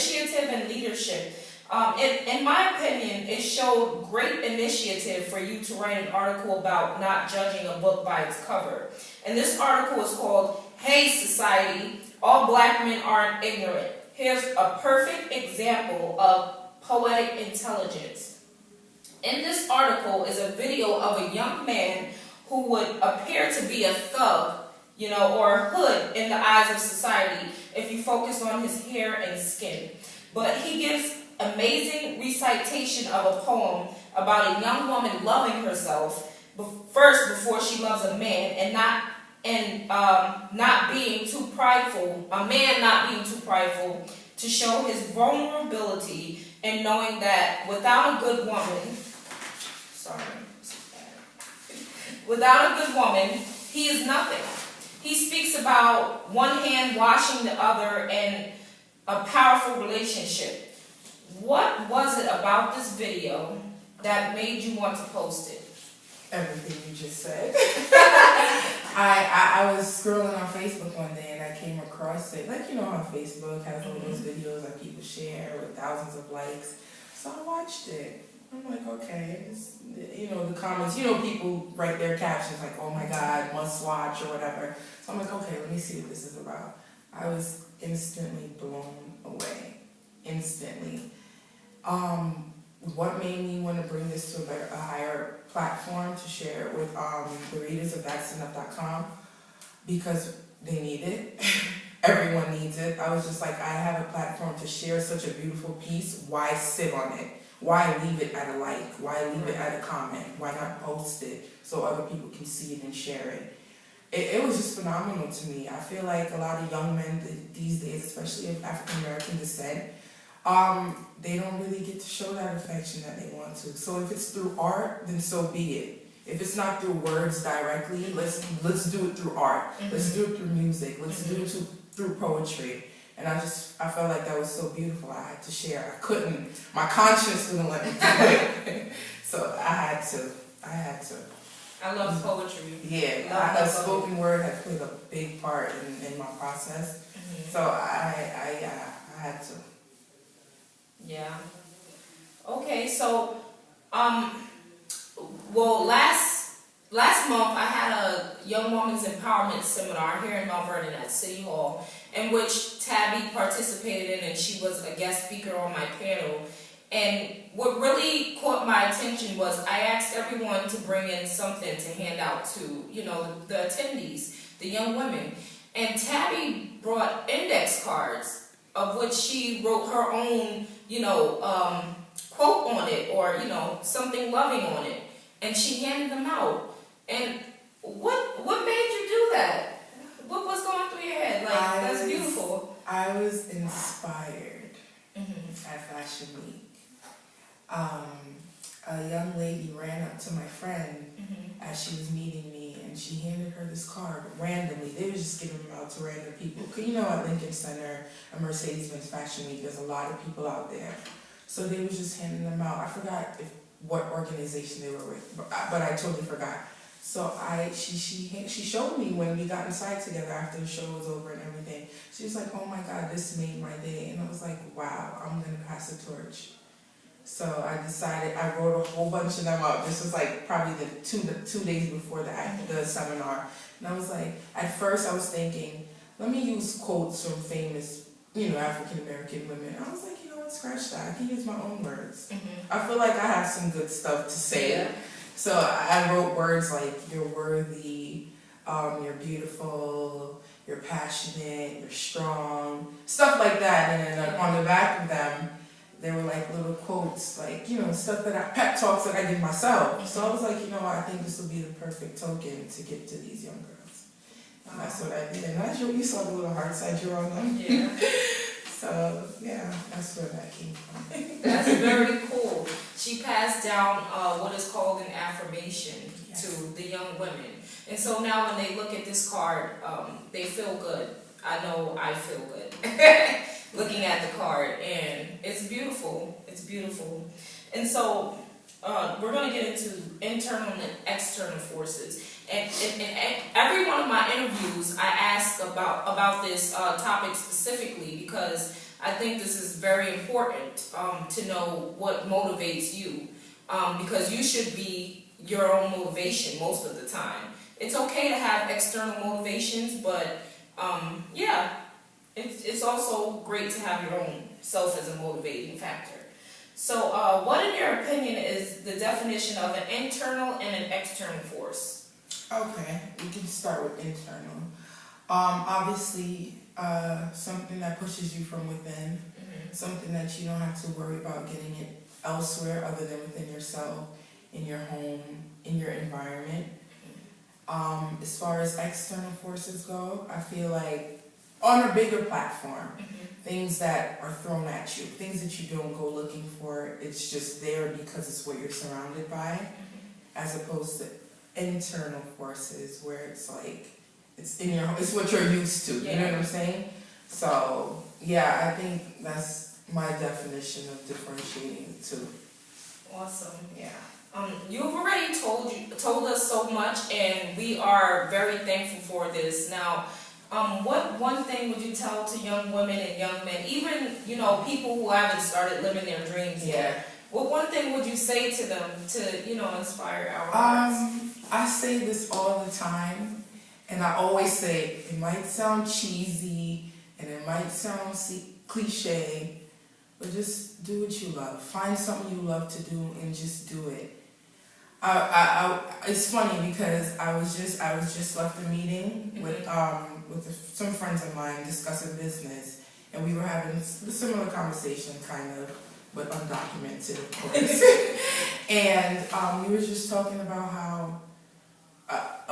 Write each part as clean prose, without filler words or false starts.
initiative and leadership. In my opinion, it showed great initiative for you to write an article about not judging a book by its cover. And this article is called, "Hey Society, All Black Men Aren't Ignorant." Here's a perfect example of poetic intelligence. In this article is a video of a young man who would appear to be a thug, or a hood in the eyes of society if you focus on his hair and skin. But he gives amazing recitation of a poem about a young woman loving herself first before she loves a man, and not being too prideful, a man not being too prideful to show his vulnerability and knowing that without a good woman, without a good woman, he is nothing. He speaks about one hand washing the other and a powerful relationship. What was it about this video that made you want to post it? Everything you just said. I was scrolling on Facebook one day and I came across it. Like, how Facebook has all those videos that people share with thousands of likes. So I watched it. I'm like, okay, the comments, people write their captions like, "Oh my God, must watch," or whatever. So I'm like, okay, let me see what this is about. I was instantly blown away. Instantly. What made me want to bring this to a higher platform to share it with the readers of that'senough.com, because they need it. Everyone needs it. I was just like, I have a platform to share such a beautiful piece. Why sit on it? Why leave it at a like? Why leave it at a comment? Why not post it so other people can see it and share it? It was just phenomenal to me. I feel like a lot of young men these days, especially of African American descent, they don't really get to show that affection that they want to. So if it's through art, then so be it. If it's not through words directly, let's do it through art. Mm-hmm. Let's do it through music. Let's do it through poetry. And I felt like that was so beautiful. I had to share. I couldn't. My conscience wouldn't let me do it. So I had to. I love poetry. Yeah, spoken word has played a big part in my process. Mm-hmm. So I had to. Yeah. Okay, so last month I had a Young Women's Empowerment Seminar here in Mount Vernon at City Hall, in which Tabby participated in, and she was a guest speaker on my panel. And what really caught my attention was I asked everyone to bring in something to hand out to, the attendees, the young women. And Tabby brought index cards of which she wrote her own, quote on it, or, something loving on it. And she handed them out. And what made you do that? What was going through your head? That's beautiful. I was inspired at Fashion Week. A young lady ran up to my friend as she was meeting me, and she handed her this card randomly. They were just giving them out to random people. At Lincoln Center, a Mercedes-Benz Fashion Week, there's a lot of people out there. So they were just handing them out. I forgot what organization they were with, but I totally forgot. So she showed me when we got inside together after the show was over and everything. She was like, "Oh my God, this made my day." And I was like, wow, I'm going to pass the torch. So I decided, I wrote a whole bunch of them up. This was like probably the two days before the seminar. And I was like, at first I was thinking, let me use quotes from famous, African American women. I was like, scratch that. I can use my own words. I feel like I have some good stuff to say. Yeah. So I wrote words like, you're worthy, you're beautiful, you're passionate, you're strong, stuff like that. And then on the back of them, there were like little quotes, like, stuff pep talks that I give myself. So I was like, I think this will be the perfect token to give to these young girls. And that's what I did. And you saw the little hearts I drew on them. Yeah. So, yeah, that's where that came from. That's very cool. She passed down what is called an affirmation to the young women. And so now when they look at this card, they feel good. I know I feel good looking at the card. And it's beautiful. It's beautiful. And so we're going to get into internal and external forces. And every one of my interviews, I ask about this topic specifically because I think this is very important to know what motivates you, because you should be your own motivation most of the time. It's okay to have external motivations, but yeah, it's also great to have your own self as a motivating factor. So what in your opinion is the definition of an internal and an external force? Okay, we can start with internal. Obviously, something that pushes you from within, something that you don't have to worry about getting it elsewhere other than within yourself, in your home, in your environment. As far as external forces go, I feel like on a bigger platform, things that are thrown at you, things that you don't go looking for, it's just there because it's what you're surrounded by, as opposed to internal forces where it's like, it's in your, it's what you're used to, you know what I'm saying? So, yeah, I think that's my definition of differentiating the two. Awesome. Yeah. You've already told us so much, and we are very thankful for this. Now, what one thing would you tell to young women and young men, even, you know, people who haven't started living their dreams yet? What one thing would you say to them to, you know, inspire our hearts? I say this all the time, and I always say, it might sound cheesy, and it might sound cliche, but just do what you love. Find something you love to do and just do it. It's funny because I was just left a meeting with some friends of mine discussing business, and we were having a similar conversation, kind of, but undocumented, of course. And we were just talking about how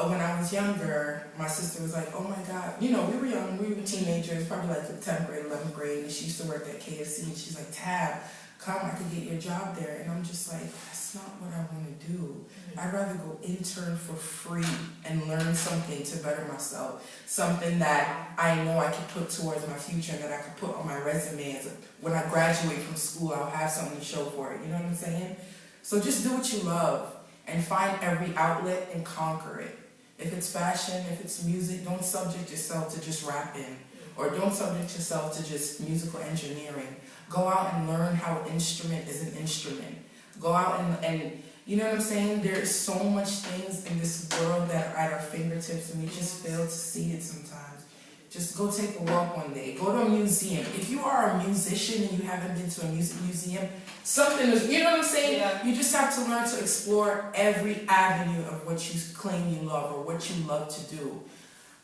when I was younger, my sister was like, "Oh my God," you know, we were young, we were teenagers, probably like 10th grade, 11th grade, and she used to work at KFC, and she's like, "Tab, come, I could get your job there." And I'm just like, that's not what I want to do. I'd rather go intern for free and learn something to better myself, something that I know I can put towards my future and that I can put on my resume. As when I graduate from school, I'll have something to show for it, you know what I'm saying? So just do what you love and find every outlet and conquer it. If it's fashion, if it's music, don't subject yourself to just rapping, or don't subject yourself to just musical engineering. Go out and learn how an instrument is an instrument. Go out and you know what I'm saying? There is so much things in this world that are at our fingertips, and we just fail to see it sometimes. Just go take a walk one day. Go to a museum. If you are a musician and you haven't been to a music museum, something is, you know what I'm saying? Yeah. You just have to learn to explore every avenue of what you claim you love or what you love to do.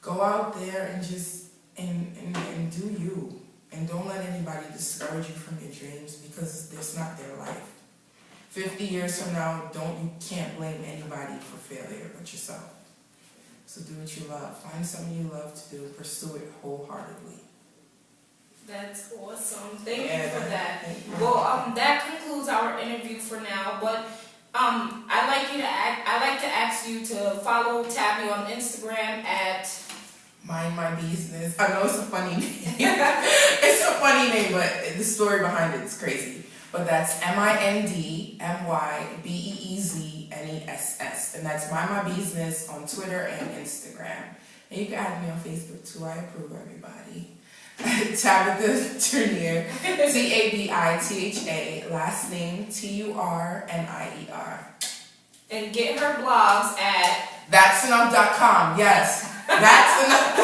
Go out there and just and do you. And don't let anybody discourage you from your dreams, because that's not their life. 50 years from now, you can't blame anybody for failure but yourself. So do what you love. Find something you love to do. Pursue it wholeheartedly. That's awesome. Thank you for that. Well, that concludes our interview for now. But I'd like to ask you to follow Tabby on Instagram at Mind My Business. I know it's a funny name. It's a funny name, but the story behind it is crazy. But that's MindMyBeezzNess. And that's Mind My Business on Twitter and Instagram. And you can add me on Facebook too. I approve everybody. Tabitha Turnier. TABITHA. Last name TURNIER. And get her blogs at that'senough.com. Yes. That's enough.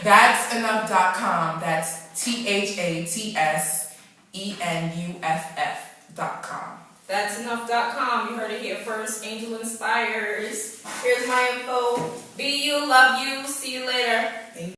That'senough.com. That's THATSENUFF.com. That'senough.com. You heard it here first. Angel Inspires. Here's my info. Be you, love you. See you later.